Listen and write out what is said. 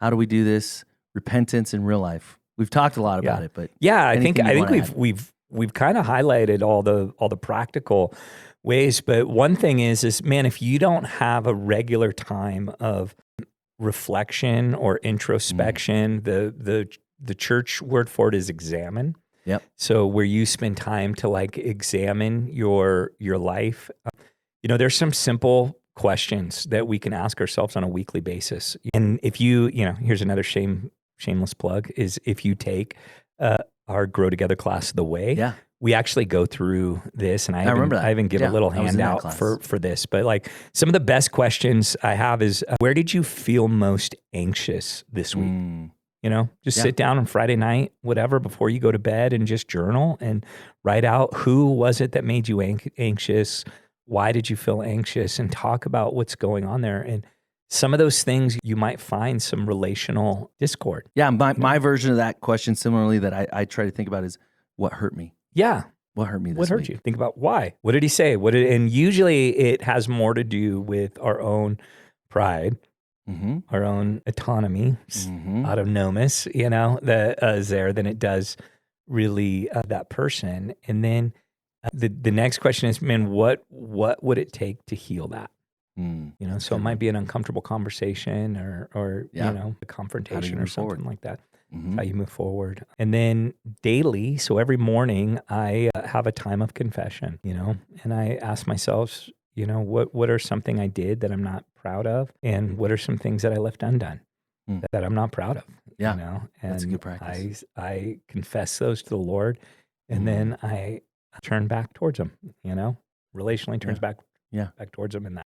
How do we do this? Repentance in real life. We've talked a lot about it, but I think anything you wanna add? we've kind of highlighted all the practical ways, but one thing is man, if you don't have a regular time of reflection or introspection, the church word for it is examine. Yep. So where you spend time to like examine your life, there's some simple questions that we can ask ourselves on a weekly basis. And if here's another shameless plug is if you take our Grow Together class, The Way, Yeah. we actually go through this, and I remember that. even give a little I was in that handout class. for this. But like some of the best questions I have is, where did you feel most anxious this week? Just sit down on Friday night, whatever, before you go to bed and just journal and write out who was it that made you anxious? Why did you feel anxious? And talk about what's going on there. And some of those things you might find some relational discord. Yeah, my version of that question, similarly, that I try to think about is what hurt me. Yeah. What hurt me this What hurt week? you? Think about why. What did he say? And usually it has more to do with our own pride, our own autonomy, autonomous, that is there than it does really that person. And then the next question is, man, what would it take to heal that? So it might be an uncomfortable conversation or a confrontation or something like that. How you move forward. And then daily, so every morning I have a time of confession, and I ask myself, what are something I did that I'm not proud of? And what are some things that I left undone that I'm not proud of? Yeah, And that's a good practice. I confess those to the Lord, and then I turn back towards him, relationally turns back towards him in that.